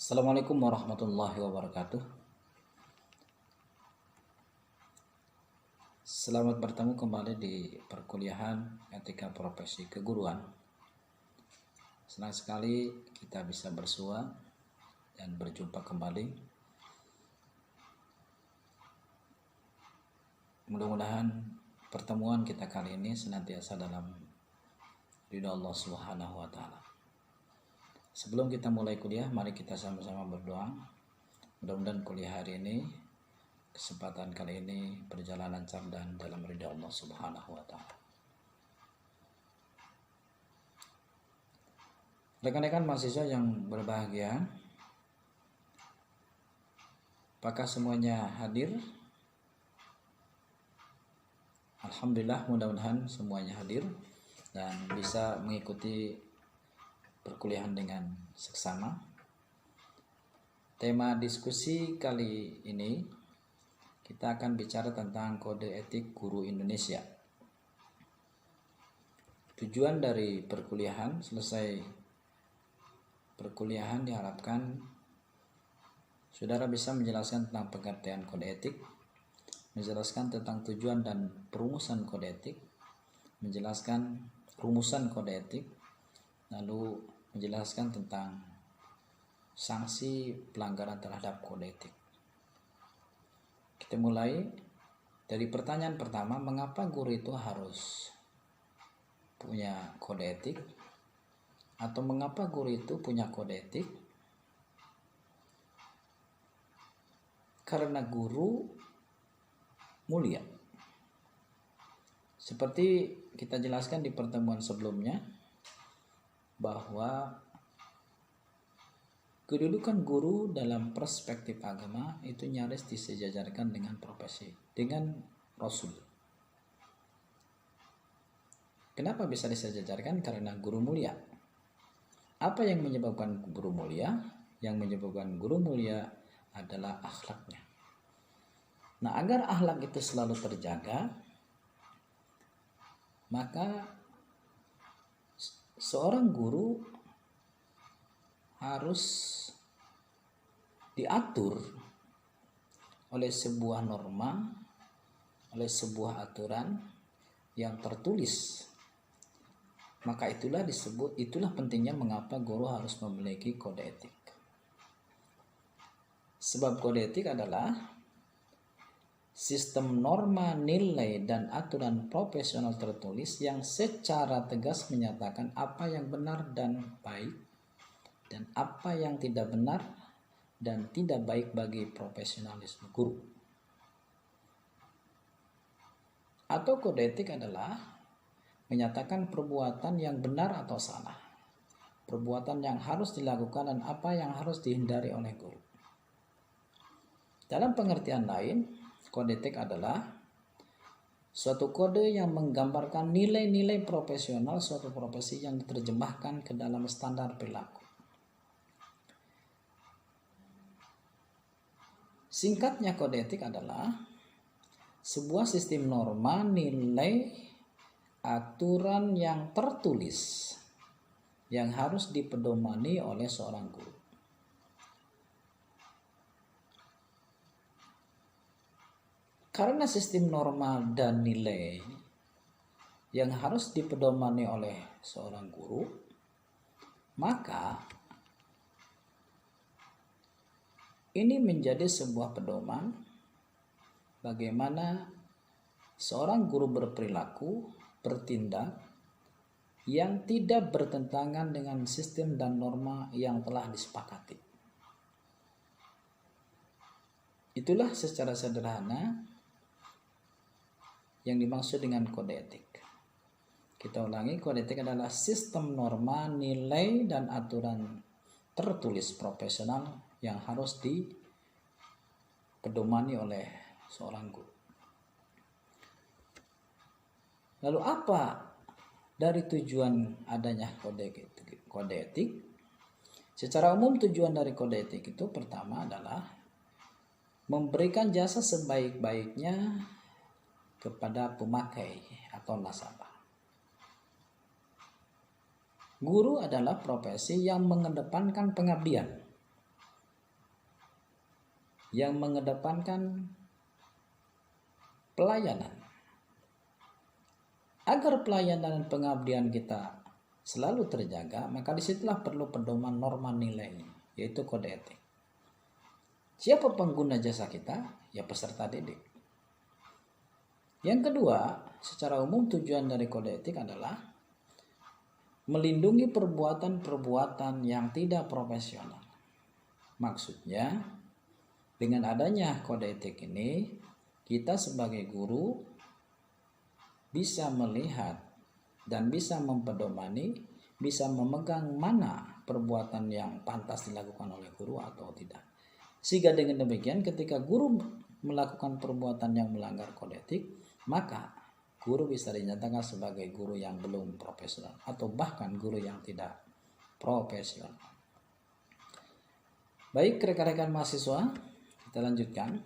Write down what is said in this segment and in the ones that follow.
Assalamualaikum warahmatullahi wabarakatuh. Selamat bertemu kembali di perkuliahan etika profesi keguruan. Senang sekali kita bisa bersua dan berjumpa kembali. Mudah-mudahan pertemuan kita kali ini senantiasa dalam ridha Allah Subhanahu wa taala. Sebelum kita mulai kuliah, mari kita sama-sama berdoa. Mudah-mudahan kuliah hari ini, kesempatan kali ini berjalan lancar dan dalam ridha Allah Subhanahu wa taala. Rekan-rekan mahasiswa yang berbahagia, apakah semuanya hadir? Alhamdulillah, mudah-mudahan semuanya hadir dan bisa mengikuti perkuliahan dengan seksama. Tema diskusi kali ini kita akan bicara tentang kode etik guru Indonesia. Tujuan dari perkuliahan, selesai perkuliahan diharapkan saudara bisa menjelaskan tentang pengertian kode etik, menjelaskan tentang tujuan dan perumusan kode etik, menjelaskan rumusan kode etik, lalu menjelaskan tentang sanksi pelanggaran terhadap kode etik. Kita mulai dari pertanyaan pertama, mengapa guru itu harus punya kode etik? Atau mengapa guru itu punya kode etik? Karena guru mulia. Seperti kita jelaskan di pertemuan sebelumnya, bahwa kedudukan guru dalam perspektif agama itu nyaris disejajarkan dengan profesi, dengan Rasul. Kenapa bisa disejajarkan? Karena guru mulia. Apa yang menyebabkan guru mulia? Yang menyebabkan guru mulia adalah akhlaknya. Nah, agar akhlak itu selalu terjaga, maka seorang guru harus diatur oleh sebuah norma, oleh sebuah aturan yang tertulis. Maka itulah pentingnya mengapa guru harus memiliki kode etik. Sebab kode etik adalah sistem norma, nilai, dan aturan profesional tertulis yang secara tegas menyatakan apa yang benar dan baik dan apa yang tidak benar dan tidak baik bagi profesionalisme guru. Atau kode etik adalah menyatakan perbuatan yang benar atau salah, perbuatan yang harus dilakukan dan apa yang harus dihindari oleh guru. Dalam pengertian lain, kode etik adalah suatu kode yang menggambarkan nilai-nilai profesional suatu profesi yang diterjemahkan ke dalam standar perilaku. Singkatnya, kode etik adalah sebuah sistem norma, nilai, aturan yang tertulis yang harus dipedomani oleh seorang guru. Karena sistem norma dan nilai yang harus dipedomani oleh seorang guru, maka ini menjadi sebuah pedoman bagaimana seorang guru berperilaku, bertindak yang tidak bertentangan dengan sistem dan norma yang telah disepakati. Itulah secara sederhana yang dimaksud dengan kode etik. Kita ulangi, kode etik adalah sistem norma, nilai, dan aturan tertulis profesional yang harus dipedomani oleh seorang guru. Lalu apa dari tujuan adanya kode etik? Secara umum tujuan dari kode etik itu pertama adalah memberikan jasa sebaik-baiknya kepada pemakai atau nasabah. Guru adalah profesi yang mengedepankan pengabdian. yang mengedepankan pelayanan. Agar pelayanan dan pengabdian kita selalu terjaga, maka disitulah perlu pedoman norma nilai, yaitu kode etik. Siapa pengguna jasa kita? Ya peserta didik. Yang kedua, secara umum tujuan dari kode etik adalah melindungi perbuatan-perbuatan yang tidak profesional. Maksudnya, dengan adanya kode etik ini, kita sebagai guru bisa melihat dan bisa mempedomani, bisa memegang mana perbuatan yang pantas dilakukan oleh guru atau tidak. Sehingga dengan demikian ketika guru melakukan perbuatan yang melanggar kode etik, maka guru bisa dinyatakan sebagai guru yang belum profesional atau bahkan guru yang tidak profesional. Baik rekan-rekan mahasiswa, kita lanjutkan.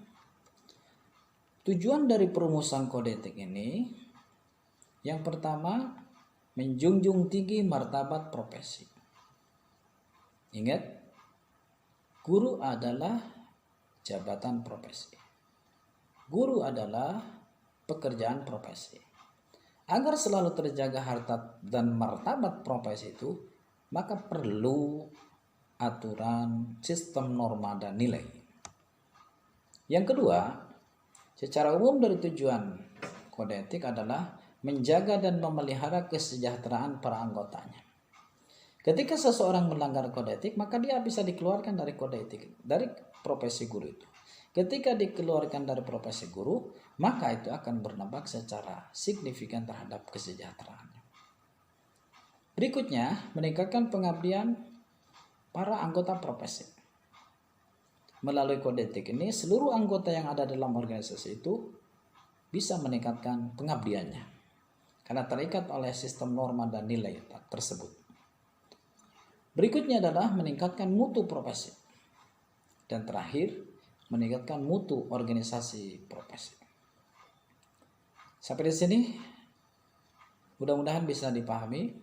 Tujuan dari perumusan kode etik ini, yang pertama, menjunjung tinggi martabat profesi. Ingat, guru adalah jabatan profesi. Guru adalah pekerjaan profesi. Agar selalu terjaga harkat dan martabat profesi itu, maka perlu aturan, sistem norma dan nilai. Yang kedua, secara umum dari tujuan kode etik adalah menjaga dan memelihara kesejahteraan para anggotanya. Ketika seseorang melanggar kode etik, maka dia bisa dikeluarkan dari kode etik, dari profesi guru itu. Ketika dikeluarkan dari profesi guru, maka itu akan berdampak secara signifikan terhadap kesejahteraannya. Berikutnya, meningkatkan pengabdian para anggota profesi. Melalui kode etik ini, seluruh anggota yang ada dalam organisasi itu bisa meningkatkan pengabdiannya karena terikat oleh sistem norma dan nilai tersebut. Berikutnya adalah meningkatkan mutu profesi. Dan terakhir, meningkatkan mutu organisasi profesi. Sampai di sini, mudah-mudahan bisa dipahami.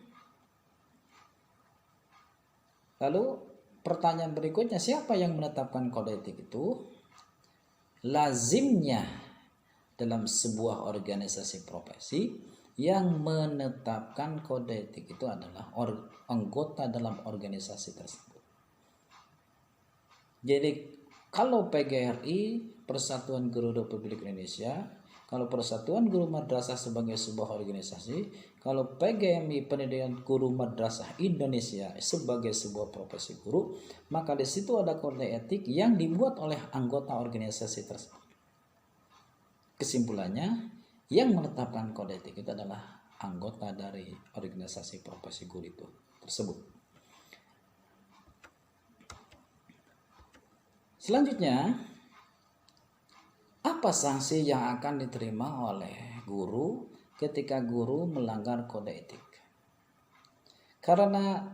Lalu, pertanyaan berikutnya, siapa yang menetapkan kode etik itu? Lazimnya dalam sebuah organisasi profesi, yang menetapkan kode etik itu adalah anggota dalam organisasi tersebut. Jadi kalau PGRI, Persatuan Guru Republik Indonesia, kalau Persatuan Guru Madrasah sebagai sebuah organisasi, kalau PGMI, Pendidikan Guru Madrasah Indonesia sebagai sebuah profesi guru, maka di situ ada kode etik yang dibuat oleh anggota organisasi tersebut. Kesimpulannya, yang menetapkan kode etik itu adalah anggota dari organisasi profesi guru itu tersebut. Selanjutnya, apa sanksi yang akan diterima oleh guru ketika guru melanggar kode etik? Karena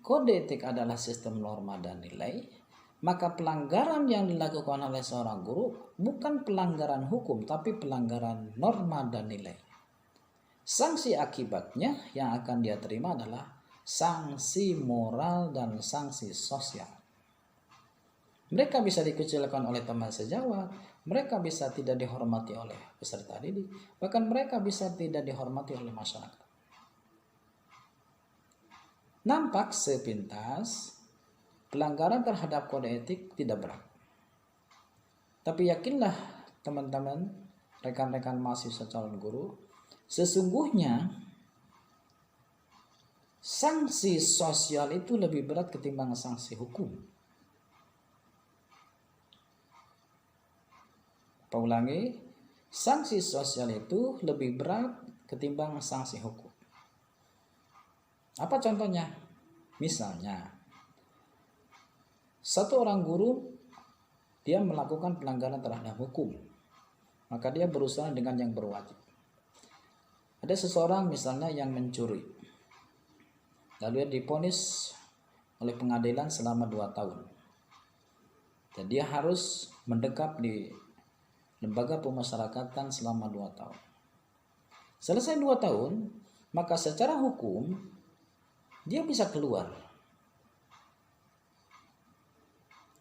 kode etik adalah sistem norma dan nilai, maka pelanggaran yang dilakukan oleh seorang guru bukan pelanggaran hukum, tapi pelanggaran norma dan nilai. Sanksi akibatnya yang akan dia terima adalah sanksi moral dan sanksi sosial. Mereka bisa dikucilkan oleh teman sejawat, mereka bisa tidak dihormati oleh peserta didik, bahkan mereka bisa tidak dihormati oleh masyarakat. Nampak sepintas pelanggaran terhadap kode etik tidak berat. Tapi yakinlah teman-teman, rekan-rekan mahasiswa calon guru, sesungguhnya sanksi sosial itu lebih berat ketimbang sanksi hukum. Ulangi, sanksi sosial itu lebih berat ketimbang sanksi hukum. Apa contohnya? Misalnya, satu orang guru dia melakukan pelanggaran terhadap hukum, maka dia berusaha dengan yang berwajib. Ada seseorang misalnya yang mencuri, lalu dia divonis oleh pengadilan selama 2 tahun. Dan dia harus mendekap di lembaga pemasyarakatan selama 2 tahun. Selesai 2 tahun, maka secara hukum dia bisa keluar.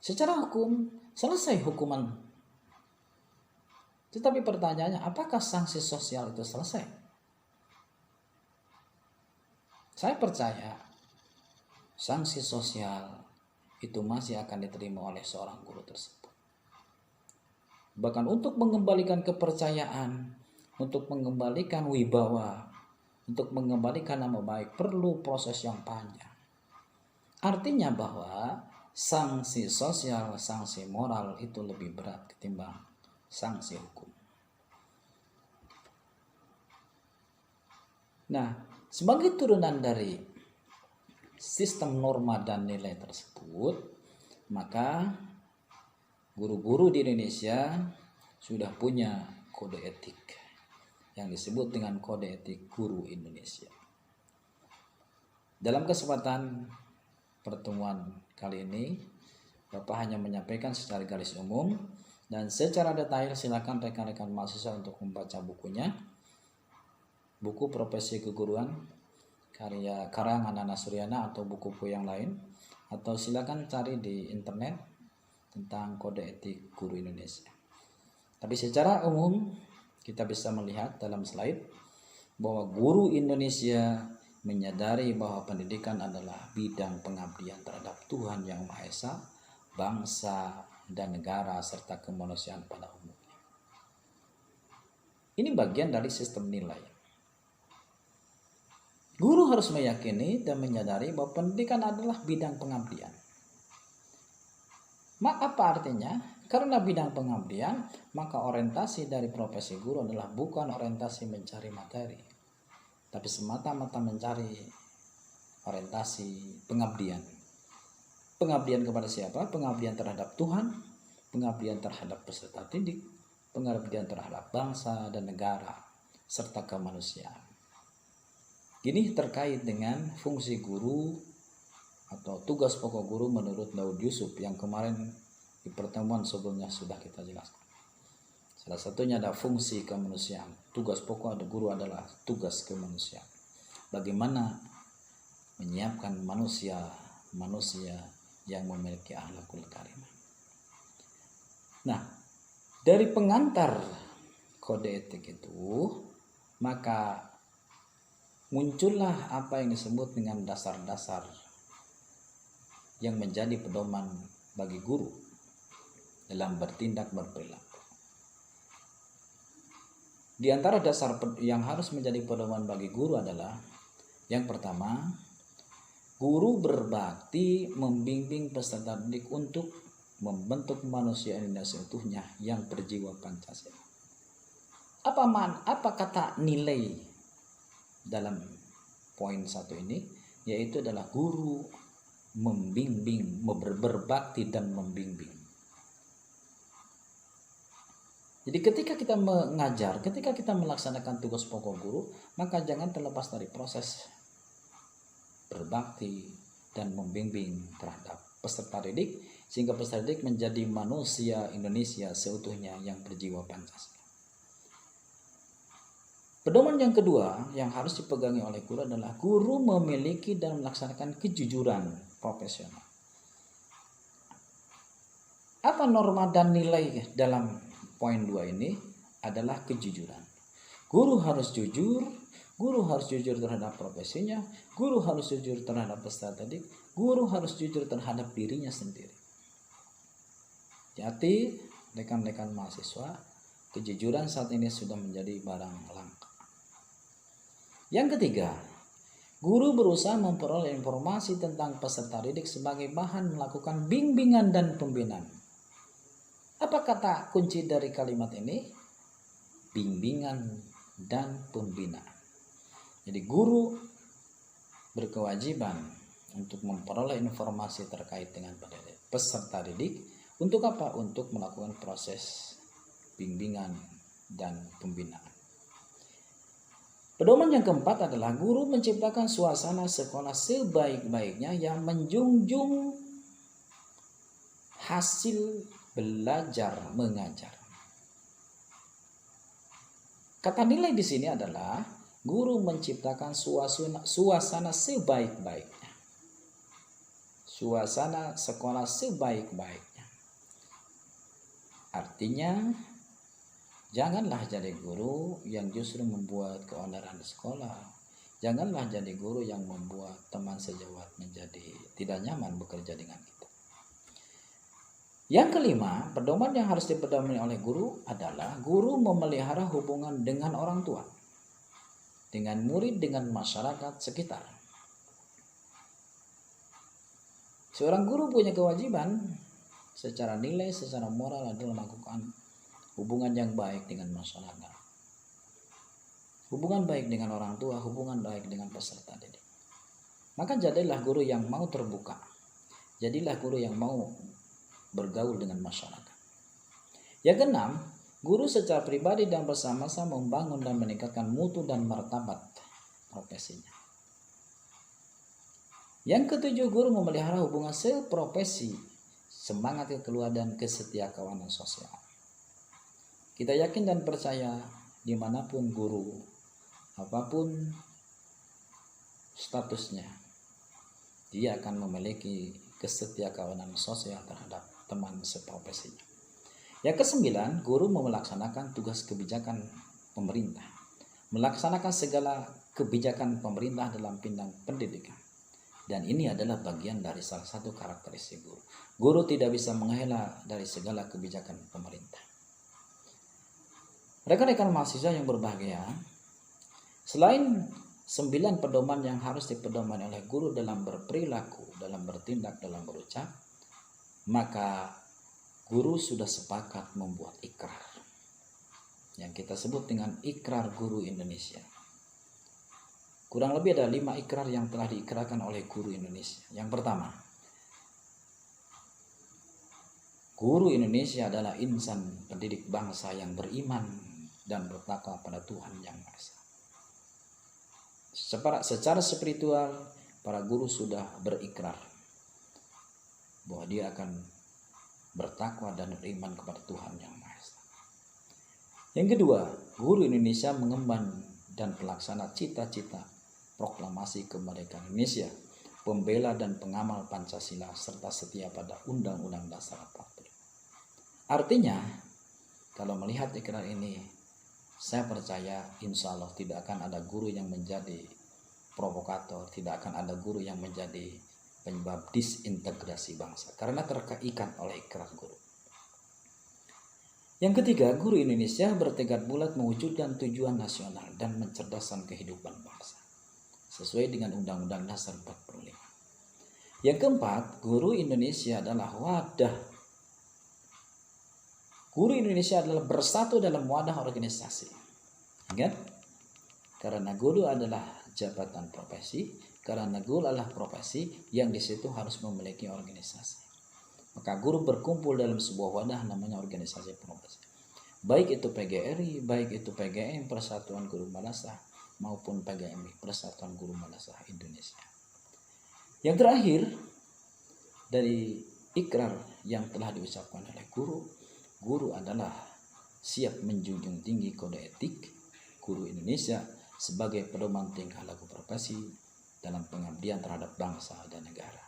Secara hukum selesai hukuman. Tetapi pertanyaannya, apakah sanksi sosial itu selesai? Saya percaya sanksi sosial itu masih akan diterima oleh seorang guru tersebut. Bahkan untuk mengembalikan kepercayaan, untuk mengembalikan wibawa, untuk mengembalikan nama baik perlu proses yang panjang. Artinya bahwa sanksi sosial, sanksi moral itu lebih berat ketimbang sanksi hukum. Nah, sebagai turunan dari sistem norma dan nilai tersebut, maka guru-guru di Indonesia sudah punya kode etik yang disebut dengan Kode Etik Guru Indonesia. Dalam kesempatan pertemuan kali ini, Bapak hanya menyampaikan secara garis umum, dan secara detail silakan rekan-rekan mahasiswa untuk membaca bukunya. Buku Profesi Keguruan karya karangan Nana Suryana atau buku-buku yang lain, atau silakan cari di internet tentang Kode Etik Guru Indonesia. Tapi secara umum kita bisa melihat dalam slide bahwa guru Indonesia menyadari bahwa pendidikan adalah bidang pengabdian terhadap Tuhan Yang Maha Esa, bangsa dan negara serta kemanusiaan pada umumnya. Ini bagian dari sistem nilai. Guru harus meyakini dan menyadari bahwa pendidikan adalah bidang pengabdian. Apa artinya? Karena bidang pengabdian, maka orientasi dari profesi guru adalah bukan orientasi mencari materi, tapi semata-mata mencari orientasi pengabdian. Pengabdian kepada siapa? Pengabdian terhadap Tuhan, pengabdian terhadap peserta didik, pengabdian terhadap bangsa dan negara, serta kemanusiaan. Ini terkait dengan fungsi guru atau tugas pokok guru menurut Daud Yusuf yang kemarin di pertemuan sebelumnya sudah kita jelaskan. Salah satunya ada fungsi kemanusiaan. Tugas pokok guru adalah tugas kemanusiaan. Bagaimana menyiapkan manusia yang memiliki akhlakul karimah. Nah, dari pengantar kode etik itu, maka muncullah apa yang disebut dengan dasar-dasar yang menjadi pedoman bagi guru dalam bertindak berperilaku. Di antara dasar yang harus menjadi pedoman bagi guru adalah yang pertama, guru berbakti membimbing peserta didik untuk membentuk manusia Indonesia seutuhnya yang berjiwa Pancasila. Apa kata nilai dalam poin 1 ini? Yaitu adalah guru membimbing, berbakti dan membimbing. Jadi ketika kita mengajar, ketika kita melaksanakan tugas pokok guru, maka jangan terlepas dari proses berbakti dan membimbing terhadap peserta didik, sehingga peserta didik menjadi manusia Indonesia seutuhnya yang berjiwa Pancasila. Pedoman yang kedua yang harus dipegangi oleh guru adalah guru memiliki dan melaksanakan kejujuran profesional. Apa norma dan nilai dalam poin 2 ini adalah kejujuran. Guru harus jujur terhadap profesinya, guru harus jujur terhadap peserta didik, guru harus jujur terhadap dirinya sendiri. Jadi rekan-rekan mahasiswa, kejujuran saat ini sudah menjadi barang langka. Yang ketiga, guru berusaha memperoleh informasi tentang peserta didik sebagai bahan melakukan bimbingan dan pembinaan. Apa kata kunci dari kalimat ini? Bimbingan dan pembinaan. Jadi guru berkewajiban untuk memperoleh informasi terkait dengan peserta didik. Untuk apa? Untuk melakukan proses bimbingan dan pembinaan. Pedoman yang keempat adalah guru menciptakan suasana sekolah sebaik-baiknya yang menjunjung hasil belajar mengajar. Kata nilai di sini adalah guru menciptakan suasana sebaik-baiknya. Suasana sekolah sebaik-baiknya. Artinya janganlah jadi guru yang justru membuat keonaran di sekolah. Janganlah jadi guru yang membuat teman sejawat menjadi tidak nyaman bekerja dengan kita. Yang kelima, pedoman yang harus dipedomani oleh guru adalah guru memelihara hubungan dengan orang tua, dengan murid, dengan masyarakat sekitar. Seorang guru punya kewajiban secara nilai, secara moral adalah melakukan hubungan yang baik dengan masyarakat, hubungan baik dengan orang tua, hubungan baik dengan peserta didik. Maka jadilah guru yang mau terbuka, jadilah guru yang mau bergaul dengan masyarakat. Yang keenam, guru secara pribadi dan bersama-sama membangun dan meningkatkan mutu dan martabat profesinya. Yang ketujuh, guru memelihara hubungan seprofesi, semangat kekeluargaan dan kesetiakawanan sosial. Kita yakin dan percaya dimanapun guru, apapun statusnya, dia akan memiliki kesetiakawanan sosial terhadap teman seprofesinya. Yang kesembilan, guru melaksanakan tugas kebijakan pemerintah, melaksanakan segala kebijakan pemerintah dalam bidang pendidikan. Dan ini adalah bagian dari salah satu karakteristik guru. Guru tidak bisa menghela dari segala kebijakan pemerintah. Rekan-rekan mahasiswa yang berbahagia, selain 9 pedoman yang harus dipedomani oleh guru dalam berperilaku, dalam bertindak, dalam berucap, maka guru sudah sepakat membuat ikrar yang kita sebut dengan Ikrar Guru Indonesia. Kurang lebih ada 5 ikrar yang telah diikrarkan oleh guru Indonesia. Yang pertama, guru Indonesia adalah insan pendidik bangsa yang beriman dan bertakwa pada Tuhan Yang Maha Esa. Secara spiritual, para guru sudah berikrar bahwa dia akan bertakwa dan beriman kepada Tuhan Yang Maha Esa. Yang kedua, guru Indonesia mengemban dan pelaksana cita-cita proklamasi kemerdekaan Indonesia, pembela dan pengamal Pancasila, serta setia pada Undang-Undang Dasar 45. Artinya, kalau melihat ikrar ini, saya percaya insya Allah tidak akan ada guru yang menjadi provokator, tidak akan ada guru yang menjadi penyebab disintegrasi bangsa, karena terkaikat oleh ikrar guru. Yang ketiga, guru Indonesia bertekad bulat mewujudkan tujuan nasional dan mencerdaskan kehidupan bangsa, sesuai dengan Undang-Undang Dasar 45. Yang keempat, guru Indonesia adalah wadah. Guru Indonesia adalah bersatu dalam wadah organisasi. Ingat? Karena guru adalah jabatan profesi, karena guru adalah profesi yang di situ harus memiliki organisasi. Maka guru berkumpul dalam sebuah wadah namanya organisasi profesi. Baik itu PGRI, baik itu PGM, Persatuan Guru Madrasah, maupun PGMI, Persatuan Guru Madrasah Indonesia. Yang terakhir, dari ikrar yang telah diucapkan oleh guru adalah siap menjunjung tinggi kode etik guru Indonesia sebagai pedoman tingkah laku profesi dalam pengabdian terhadap bangsa dan negara.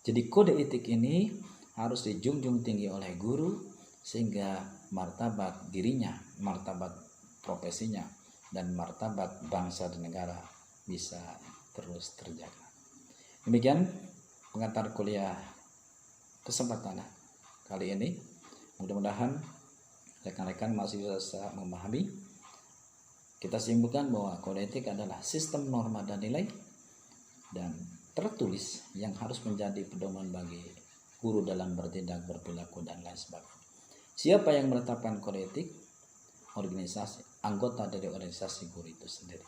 Jadi kode etik ini harus dijunjung tinggi oleh guru sehingga martabat dirinya, martabat profesinya, dan martabat bangsa dan negara bisa terus terjaga. Demikian pengantar kuliah kesempatan kali ini. Mudah-mudahan rekan-rekan masih bisa memahami. Kita simpulkan bahwa kode etik adalah sistem norma dan nilai dan tertulis yang harus menjadi pedoman bagi guru dalam bertindak, berperilaku, dan lain sebagainya. Siapa yang menetapkan kode etik? Organisasi, anggota dari organisasi guru itu sendiri.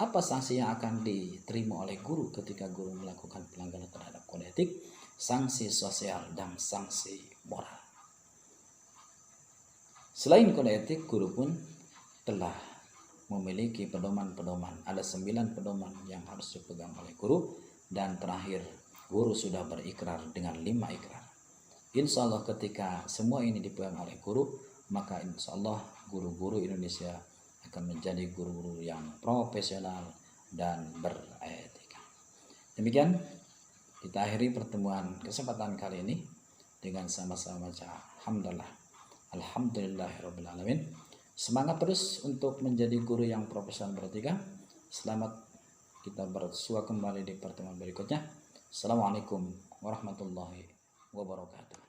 Apa sanksi yang akan diterima oleh guru ketika guru melakukan pelanggaran terhadap kode etik? Sanksi sosial dan sanksi moral. Selain kode etik, guru pun telah memiliki pedoman-pedoman. Ada 9 pedoman yang harus dipegang oleh guru. Dan terakhir, guru sudah berikrar dengan 5 ikrar. Insya Allah ketika semua ini dipegang oleh guru, maka insya Allah guru-guru Indonesia akan menjadi guru-guru yang profesional dan beretika. Demikian kita akhiri pertemuan kesempatan kali ini dengan sama-sama baca hamdalah. Alhamdulillahirabbil alamin. Semangat terus untuk menjadi guru yang profesional beretika. Selamat kita bersua kembali di pertemuan berikutnya. Assalamualaikum warahmatullahi wabarakatuh.